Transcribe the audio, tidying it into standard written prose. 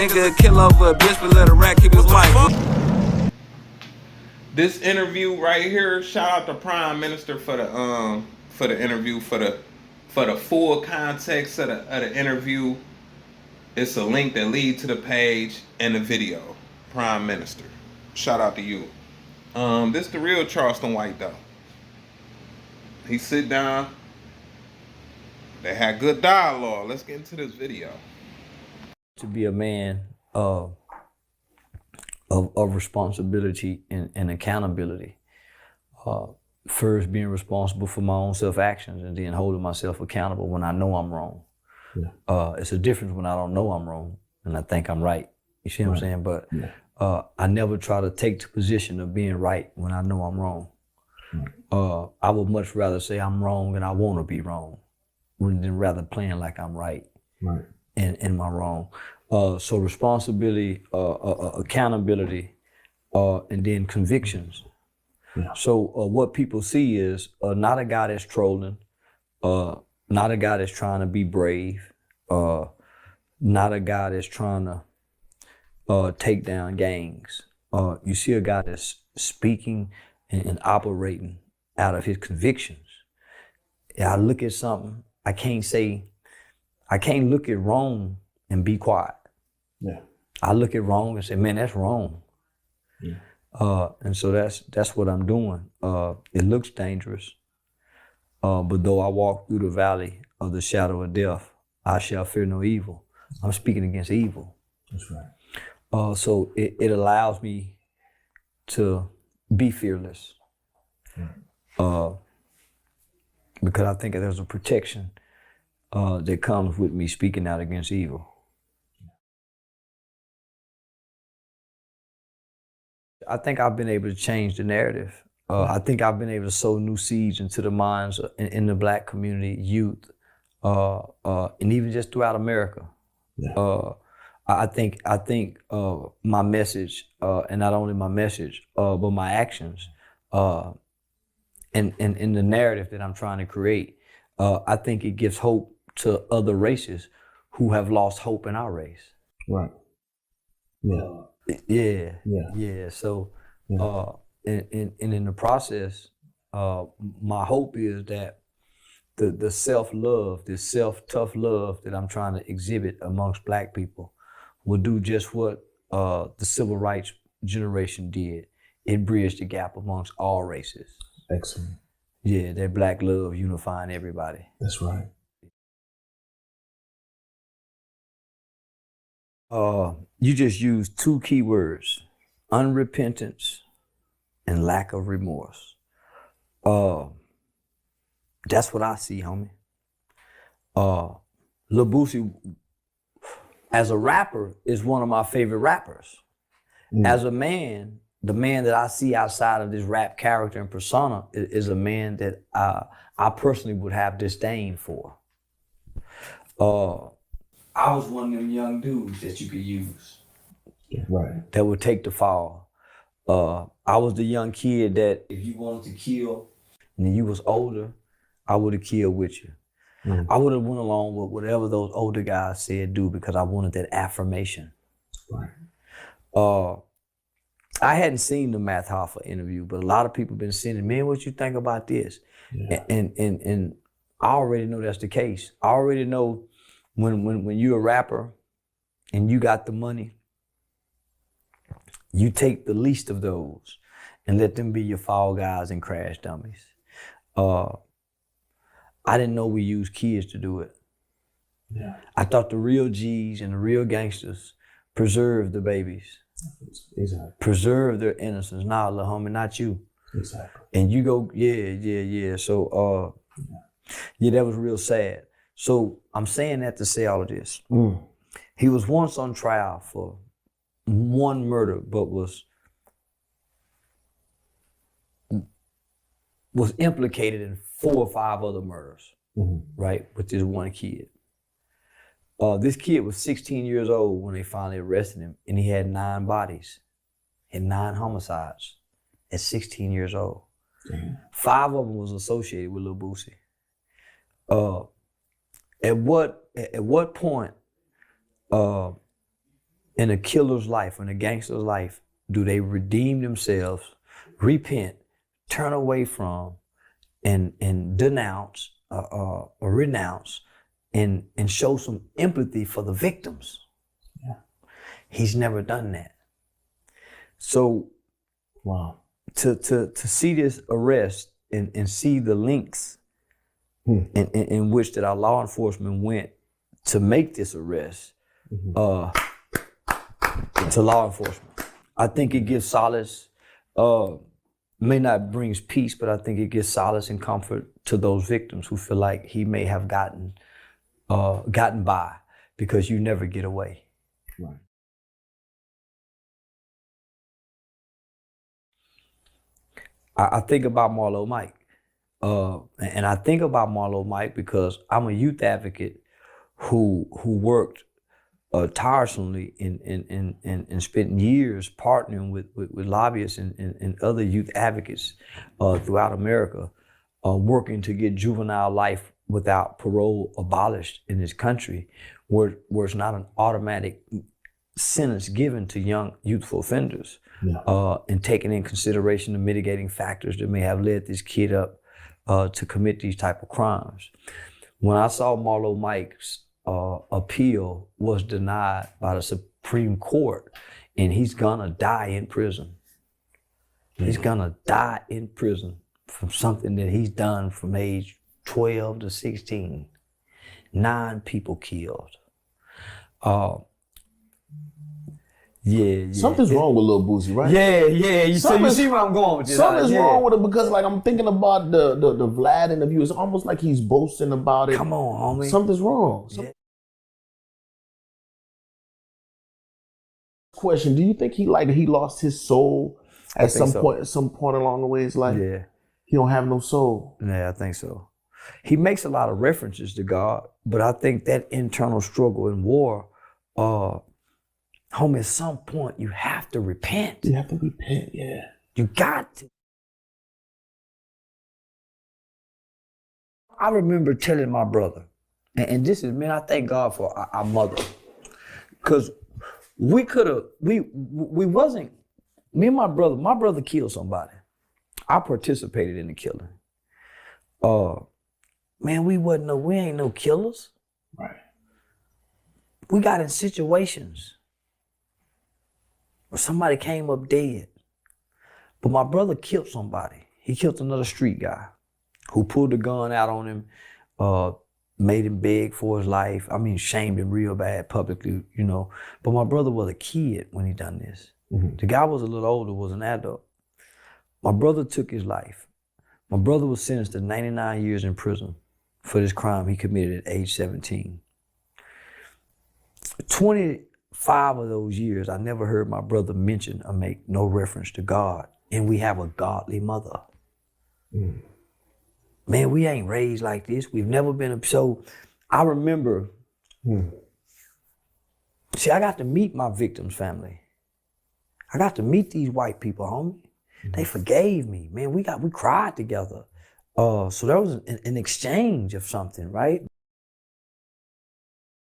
Nigga kill over a bitch, but let a rat keep his wife. This interview right here, shout out to Prime Minister for the interview, for the full context of the interview. It's a link that leads to the page and the video. Prime Minister. Shout out to you. This the real Charleston White though. He sit down. They had good dialogue. Let's get into this video. To be a man of responsibility and accountability. First being responsible for my own self-actions and then holding myself accountable when I know I'm wrong. Yeah. It's a difference when I don't know I'm wrong and I think I'm right. You see what I'm saying? But I never try to take the position of being right when I know I'm wrong. I would much rather say I'm wrong and I want to be wrong than rather playing like I'm right. And my wrong. So responsibility, accountability, and then convictions. So what people see is not a guy that's trolling, not a guy that's trying to be brave, not a guy that's trying to take down gangs. You see a guy that's speaking and operating out of his convictions. I look at something, I can't look at wrong and be quiet. I look at wrong and say, man, that's wrong. And so that's what I'm doing. It looks dangerous, but though I walk through the valley of the shadow of death, I shall fear no evil. I'm speaking against evil. That's right. So it allows me to be fearless, because I think there's a protection that comes with me speaking out against evil. I think I've been able to change the narrative. I think I've been able to sow new seeds into the minds in the Black community, youth, and even just throughout America. I think my message, and not only my message, but my actions, and the narrative that I'm trying to create, I think it gives hope to other races who have lost hope in our race. Right. Yeah. So, and in the process, my hope is that the self-love, this self-tough love that I'm trying to exhibit amongst Black people will do just what the civil rights generation did. It bridged the gap amongst all races. Excellent. Yeah, that Black love unifying everybody. That's right. You just used two key words, unrepentance and lack of remorse. That's what I see, homie. Lil Boosie, as a rapper, is one of my favorite rappers. As a man, the man that I see outside of this rap character and persona is a man that I personally would have disdain for. I was one of them young dudes that you could use. Right. That would take the fall. I was the young kid that if you wanted to kill and you was older, I would have killed with you. I would have went along with whatever those older guys said do because I wanted that affirmation. Right. I hadn't seen the Math Hoffa interview, but a lot of people been sending, man, what you think about this? And I already know that's the case. I already know when you're a rapper and you got the money, you take the least of those and let them be your fall guys and crash dummies. I didn't know we used kids to do it. I thought the real G's and the real gangsters preserved the babies. Exactly. Preserve their innocence. Nah, little homie, not you. Exactly. And you go, yeah. So, that was real sad. So I'm saying that to say all of this. He was once on trial for one murder, but was implicated in 4 or 5 other murders, right, with this one kid. This kid was 16 years old when they finally arrested him, and he had 9 bodies and 9 homicides at 16 years old. 5 of them was associated with Lil Boosie. At what point in a killer's life, in a gangster's life, do they redeem themselves, repent, turn away from, and denounce or renounce, and show some empathy for the victims? Yeah. He's never done that. So, wow. To see this arrest and see the links in which that our law enforcement went to make this arrest, to law enforcement, I think it gives solace. May not brings peace, but I think it gives solace and comfort to those victims who feel like he may have gotten by, because you never get away. Right. I think about Marlo Mike. And I think about Marlo Mike because I'm a youth advocate who worked tirelessly and spent years partnering with lobbyists and other youth advocates throughout America, working to get juvenile life without parole abolished in this country, where it's not an automatic sentence given to young youthful offenders, and taking in consideration the mitigating factors that may have led this kid up to commit these type of crimes. When I saw Marlo Mike's appeal was denied by the Supreme Court, and he's gonna die in prison. He's gonna die in prison from something that he's done from age 12 to 16. 9 people killed. Yeah. Something's wrong with Lil Boosie, right? Yeah. You see where I'm going with this. Something's wrong with it, because like I'm thinking about the Vlad interview. It's almost like he's boasting about it. Come on, homie. Something's wrong. Yeah. Question: do you think he lost his soul at some point along the way in his life? Yeah. He don't have no soul. Yeah, I think so. He makes a lot of references to God, but I think that internal struggle in war, homie, at some point you have to repent. You have to repent, yeah. You got to. I remember telling my brother, and this is, man, I thank God for our mother, because we wasn't, me and my brother killed somebody. I participated in the killing. Man, we ain't no killers. Right. We got in situations where somebody came up dead. But my brother killed somebody. He killed another street guy who pulled the gun out on him, made him beg for his life. I mean, shamed him real bad publicly, you know. But my brother was a kid when he done this. Mm-hmm. The guy was a little older, was an adult. My brother took his life. My brother was sentenced to 99 years in prison for this crime he committed at age 17. 25 of those years, I never heard my brother mention or make no reference to God. And we have a godly mother. Mm. Man, we ain't raised like this. We've never been, so I remember, see, I got to meet my victim's family. I got to meet these white people, homie. They forgave me, man. We cried together. So there was an exchange of something, right?